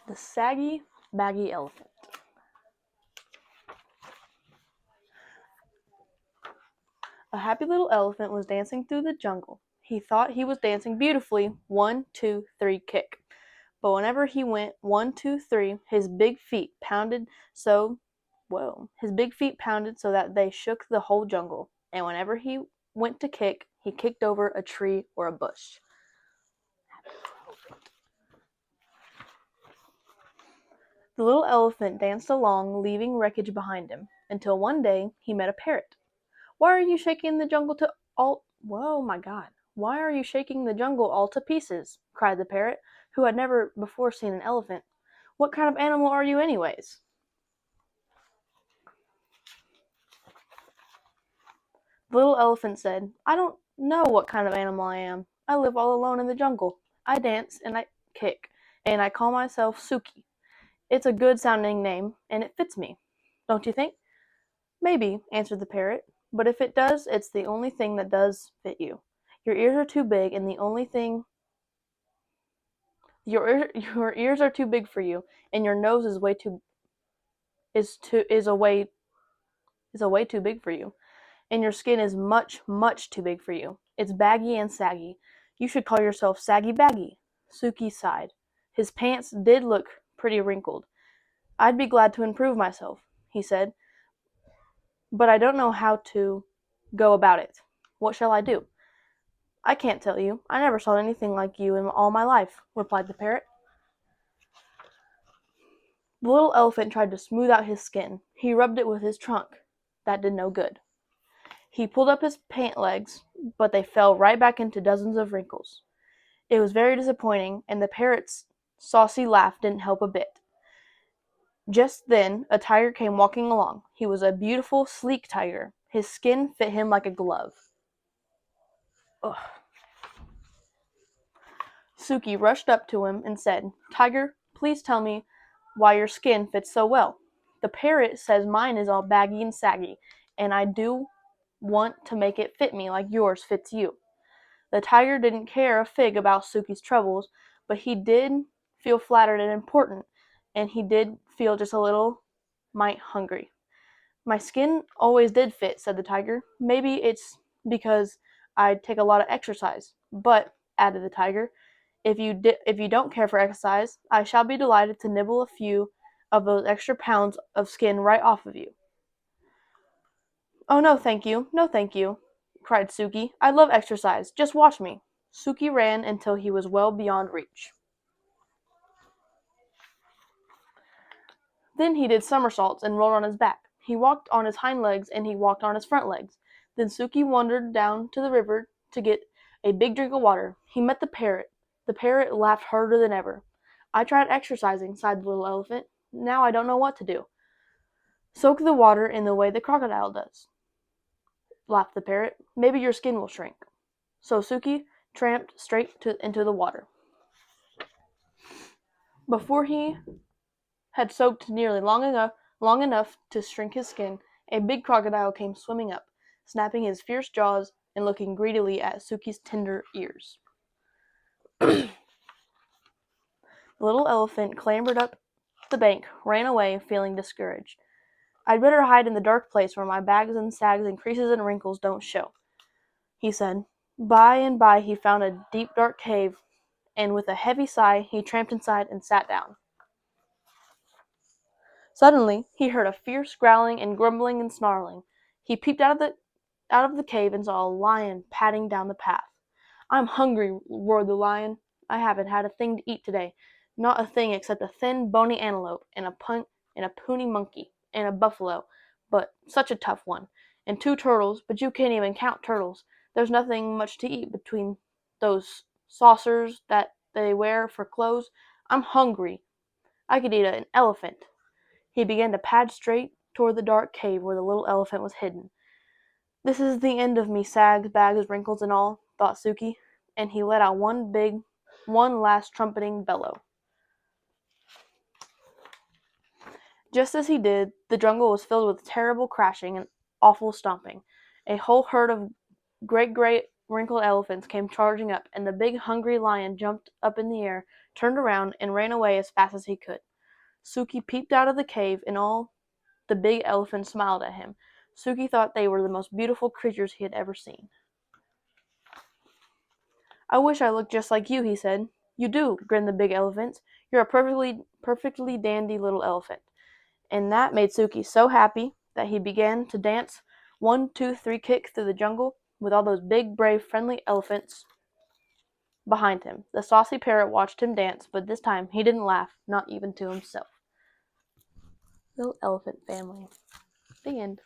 The Saggy, Baggy Elephant. A happy little elephant was dancing through the jungle. He thought he was dancing beautifully, 1, 2, 3, kick. But whenever he went 1, 2, 3, his big feet pounded so that they shook the whole jungle. And whenever he went to kick, he kicked over a tree or a bush. The little elephant danced along, leaving wreckage behind him, until one day he met a parrot. Why are you shaking the jungle to all Whoa, my God. Why are you shaking the jungle all to pieces? Cried the parrot, who had never before seen an elephant. What kind of animal are you anyways? The little elephant said, I don't know what kind of animal I am. I live all alone in the jungle. I dance and I kick, and I call myself Suki. It's a good sounding name, and it fits me. Don't you think? Maybe, answered the parrot, but if it does, it's the only thing that does fit you. Your ears are too big, and the only thing your ears are too big for you, and your nose is way too is a way too big for you, and your skin is much, much too big for you. It's baggy and saggy. You should call yourself Saggy Baggy. Suki sighed. His pants did look pretty wrinkled. I'd be glad to improve myself, he said, but I don't know how to go about it. What shall I do? I can't tell you. I never saw anything like you in all my life, replied the parrot. The little elephant tried to smooth out his skin. He rubbed it with his trunk. That did no good. He pulled up his pant legs, but they fell right back into dozens of wrinkles. It was very disappointing, and the parrot's saucy laugh didn't help a bit. Just then, a tiger came walking along. He was a beautiful, sleek tiger. His skin fit him like a glove. Ugh. Suki rushed up to him and said, Tiger, please tell me why your skin fits so well. The parrot says mine is all baggy and saggy, and I do want to make it fit me like yours fits you. The tiger didn't care a fig about Suki's troubles, but he did feel flattered and important, and he did feel just a little mite hungry. My skin always did fit, said the tiger. Maybe it's because I take a lot of exercise. But, added the tiger, if you don't care for exercise, I shall be delighted to nibble a few of those extra pounds of skin right off of you. Oh, no, thank you, no, thank you, cried Suki. I love exercise. Just watch me. Suki ran until he was well beyond reach. Then he did somersaults and rolled on his back. He walked on his hind legs and he walked on his front legs. Then Suki wandered down to the river to get a big drink of water. He met the parrot. The parrot laughed harder than ever. I tried exercising, sighed the little elephant. Now I don't know what to do. Soak the water in the way the crocodile does, laughed the parrot. Maybe your skin will shrink. So Suki tramped into the water. Before he had soaked nearly long enough to shrink his skin, a big crocodile came swimming up, snapping his fierce jaws and looking greedily at Suki's tender ears. The little elephant clambered up the bank, ran away, feeling discouraged. I'd better hide in the dark place where my bags and sags and creases and wrinkles don't show, he said. By and by he found a deep dark cave, and with a heavy sigh he tramped inside and sat down. Suddenly he heard a fierce growling and grumbling and snarling. He peeped out of the cave and saw a lion padding down the path. I'm hungry, roared the lion. I haven't had a thing to eat today. Not a thing except a thin, bony antelope and a puny monkey and a buffalo, but such a tough one, and 2 turtles, but you can't even count turtles. There's nothing much to eat between those saucers that they wear for clothes. I'm hungry. I could eat an elephant. He began to pad straight toward the dark cave where the little elephant was hidden. This is the end of me, sags, bags, wrinkles, and all, thought Suki, and he let out one last trumpeting bellow. Just as he did, the jungle was filled with terrible crashing and awful stomping. A whole herd of great wrinkled elephants came charging up, and the big hungry lion jumped up in the air, turned around, and ran away as fast as he could. Suki peeped out of the cave, and all the big elephants smiled at him. Suki thought they were the most beautiful creatures he had ever seen. "I wish I looked just like you," he said. "You do," grinned the big elephants. "You're a perfectly dandy little elephant." And that made Suki so happy that he began to dance 1, 2, 3 kick through the jungle with all those big, brave, friendly elephants behind him. The saucy parrot watched him dance, but this time he didn't laugh, not even to himself. Little elephant family. The end.